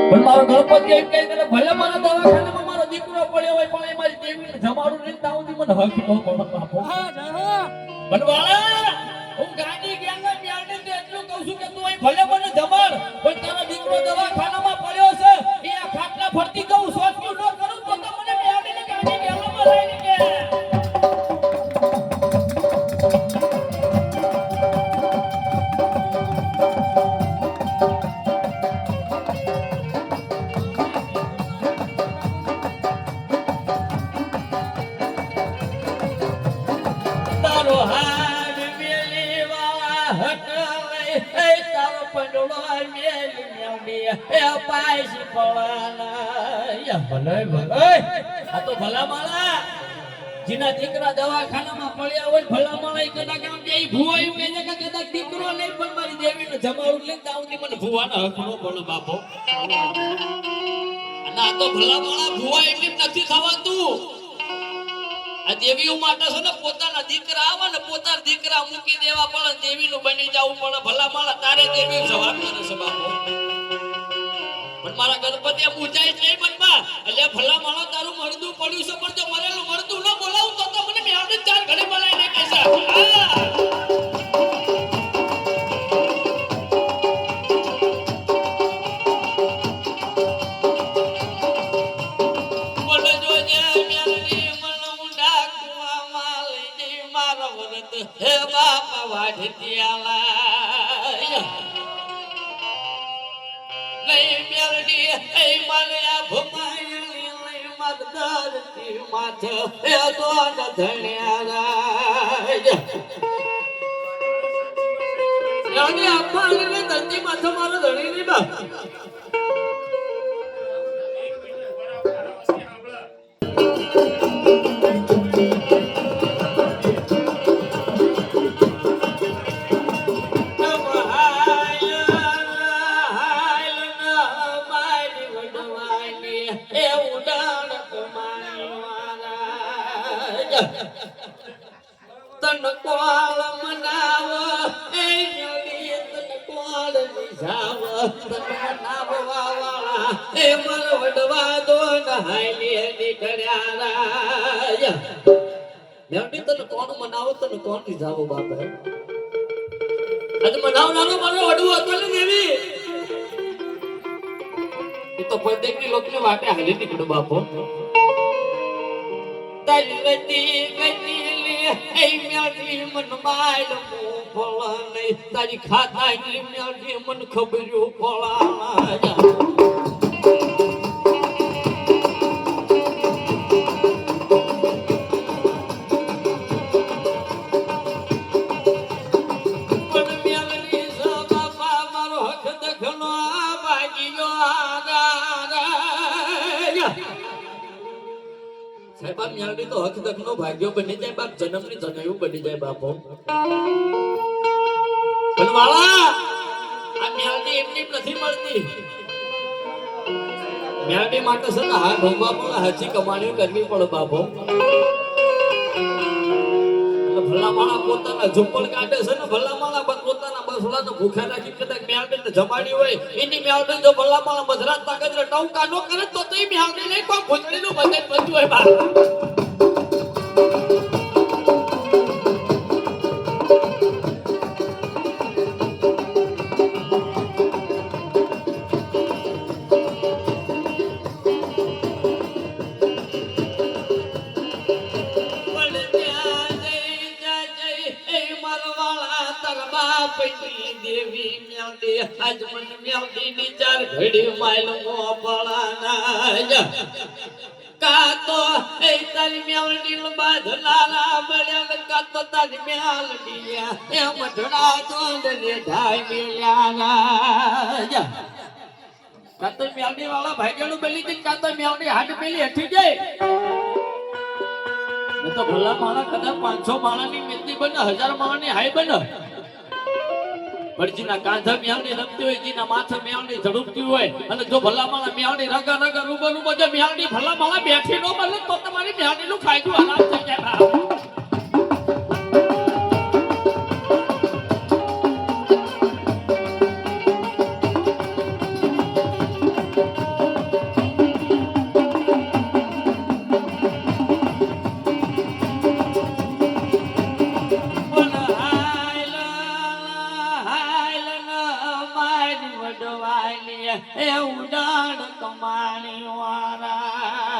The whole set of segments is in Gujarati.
પણ મારો ગણપતિ એમ કહે કે ભલે મારા દવાખાનામાં મારો દીકરો પડ્યો હોય પણ એ મારી દેવીને જમાડું નહીં તાવ દી મને હક ન પડે બાપો. બનવાળા હું ગાડી ગેંગા મ્યાને તે એટલું કહું છું કે તું અહીં ભલે મને જમાડ પણ તારો દીકરો દવાખાનામાં પડ્યો છે એ આ ખાટલા ફરતી કહું સોચ્યું ન કરું તો મને મ્યાને ગાડી ગેંગામાં લઈને કે જીના દીકરા દવાખાનામાં પડ્યા હોય ભલા માળા કદાચ આમ કે ભુવાયું કહે છે કે કદાચ દીકરો નહીં પણ મારી દેવીને જમાડું લઈને તાવથી મને ભુવાના હક નો પડે બાપો. અને આ તો ભલા માળા ભુવા એટલી નથી થવાતું. આ દેવીઓ માટે છે ને પોતાના દીકરા આવે ને પોતાના દીકરા મૂકી દેવા પડે દેવીનું બની જવું પડે ભલા માળા તારે દેવી જવાબ કરે છે બાપો. પણ મારા ગણપતિ ઊંચાઈ નહીં બનવા એટલે ભલા માળા તારું મરદું પડ્યું છે પણ જો મરેલું મરદું ન બોલાવું તો મને મેવડી ચાર ઘડી બોલાવીને કહેશે હે બાપા વાઢિયાલા લઈ મેલડી એ મને આ ભમાયલી લઈ મગદરતી માથે એ દોડ ધણ્યા રાણી આપવાને ધરતી માથે મારો ધણી ની બા તન કોળ મનાવ એ નડી તન કોળ નિજાવ તન મનાવ વાળા એ મર વડવા દો નહાઈ નીકળ્યા રાય નડી તન કોણ મનાવ તન કોણ નિજાવ બાપા અજ મનાવનારો મારો વડવો હતો ને દેવી એ તો પ્રત્યેકની લોકની વાટે હાલી નીકળો બાપો. તલવતી ગતી એ મ્યાડી મન માલ ફોળા નહીં તારી ખાતા ની મ્યાડી મન ખબર્યું ફોળા સાહેબ મ્યાડી તો હક દખનો ભાગ્યો બની જાય બાપ જન્મની જનયું બની જાય બાપો. પણ વાળા આ મ્યાડી એમની નથી મળતી. મ્યાડી માટે છે ને હા ઢોંગવા પડે હાચી કમાણી કરવી પડે બાપો. ભલા માળા પોતાના ઝુંપડ કાઢે છે ને ભલા માળા પોતાના બસડાને ભૂખ્યા રાખી કદાચ મ્યાડીને જમાડી હોય એની મ્યાડી જો ભલા માળા મધરાત તાકત ટવકા નો કરે તો એ મ્યાડી નહીં કોઈ ભૂતળીનું બધે બધું હોય બા. દેવી મ્યાડી આજ મન મ્યાડી ની ચાર ઘડી માઇલ મો પળાના કા તો એ તારી મ્યાડી નો બાધલાલા મળ્યા કા તો તારી મ્યાડી એ મઢડા દોંડ ને ધાઈ મિલ્યા કા તો મ્યાડી વાળા ભાઈગણું બેલી કે કા તો મ્યાડી હાડ પેલી હેઠી જાય ને તો ભલા માણા કદાચ 500 માણાની મેથી બને 1000 માણાની હાઈ બને. ભરજીના કાંધા મ્યાવડી રમતી હોય જીના માથે મ્યાવડી ઝડપતી હોય અને જો ભલા માળા મ્યાવડી રગા રગા રૂબરૂ રૂબરૂ જો મ્યાવડી ભલા માળા બેઠી નો મળે તો તમારી મ્યાવડી નું ફાયદો આરામ થઈ જાય. એ ઉડાડ કમાણી વાળા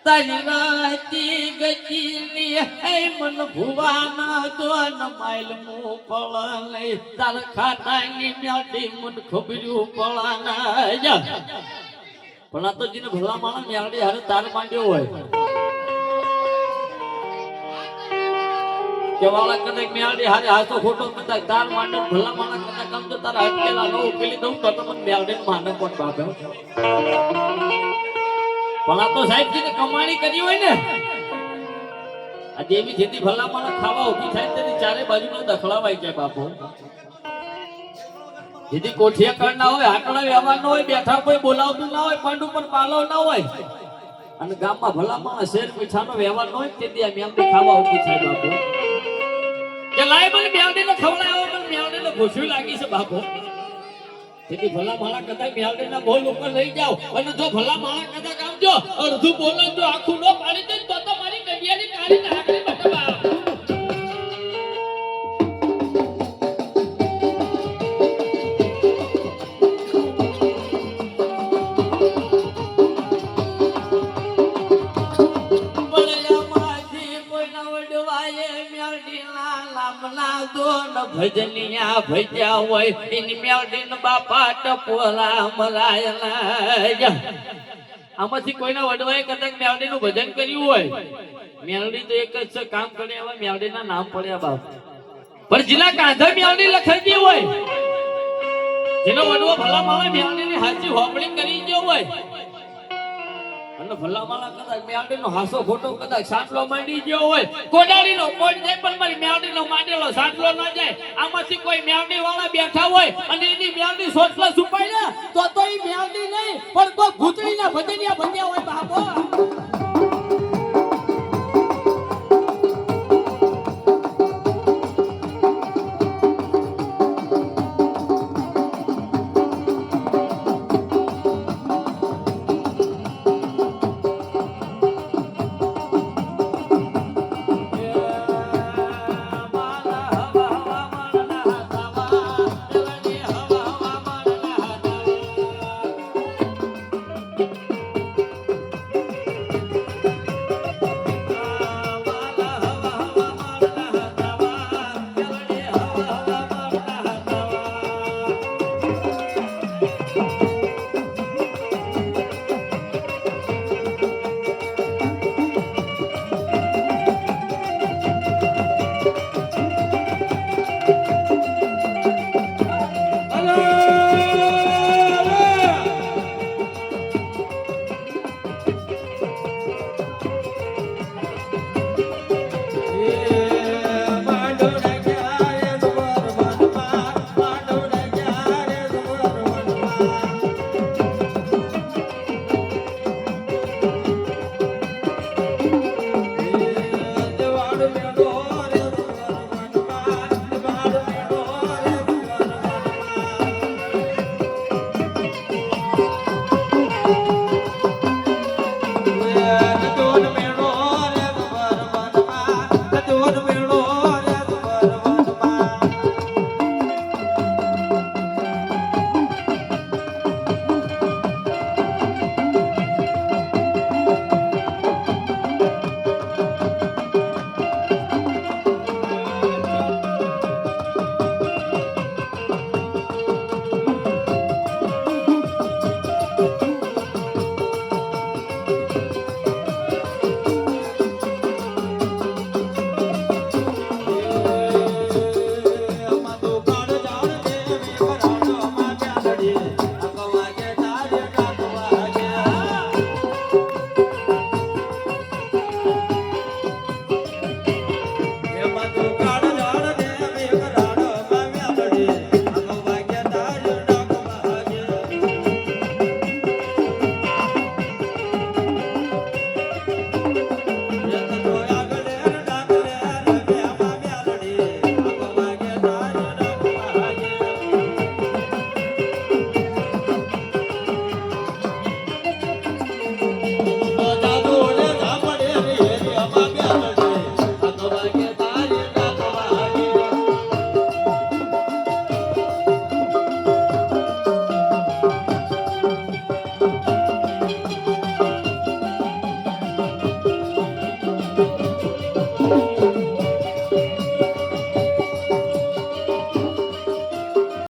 તારી રાતી ગતિની હે મન ભુવાના દોન માઇલ મુ પળને તાર ખાટાની મ્યાડી મન ખબર્યું પળાના પણ આ તો જીને ભલા માણસ મ્યાડી હારે તાર માંડ્યો હોય કેવાળા કદાચ મ્યાડી હારે હાસો ખોટો કદાચ તાર માંડ્યો ભલા માણસ કદાચ કામ તો તારા અટકેલા ન ઉકેલી દઉં તો તમને મ્યાડી માને કોણ બાપે પણ આ તો સાહેબજીને કમાણી કરી હોય ને આ દેવી જેથી ભલા માણસ ખાવા ઉભી થાય તેની ચારે બાજુનો દખલાવાઈ જાય બાપુ જેથી કોઠિયા કરના હોય આટલા વ્યવહાર ન હોય બેઠા કોઈ બોલાવતું ના હોય પાંડુ પર પાલો ના હોય અને ગામમાં ભલા માણસ શેર મીઠાનો વ્યવહાર ન હોય તેથી આ મેમડી ખાવા ઉભી થાય બાપુ કે લાય મને મેમડીને ખવડાવો મને મેમડીને ભૂસ્યું લાગી છે બાપુ તેથી ભલા માણા કદાચ મેલડીના બોલ ઉપર લઈ જાવ અને જો ભલા માણા કદાચ આમ જો અડધું બોલ જો આખું નો પાડી દે તો મારી કડિયાની કાળી નાકડી બટવા ભજનિયા ભજ્યા હોય એની મેલડીન બાપા ટપોરા મરાયલા આમાંથી કોઈના વડવાએ કદાચ મેલડીનું ભજન કર્યું હોય મેલડી તો એક જ કામ કરે હવે મેલડીના નામ પડ્યા બાપ પણ જેના કાંધા મેલડી લખાઈ ગઈ હોય જેનો વડવો ભલા માળા મેલડીની હાચી હોપડી કરી ગયો હોય અને ભલા માળા કદાચ મેલડીનો હાસો ખોટો કદાચ સાટલો માંડી ગયો હોય કોડાળીનો કોડ જાય પણ મારી મેલડીનો માંડેલો સાટલો ન જાય આમાંથી કોઈ મેલડી વાળા બેઠા હોય અને એની મેલડી સોટલા છુપાય ને તો એ મેલડી નહીં પણ કોઈ ભૂતળીના ભજનિયા ભજ્યા હોય બાપો રે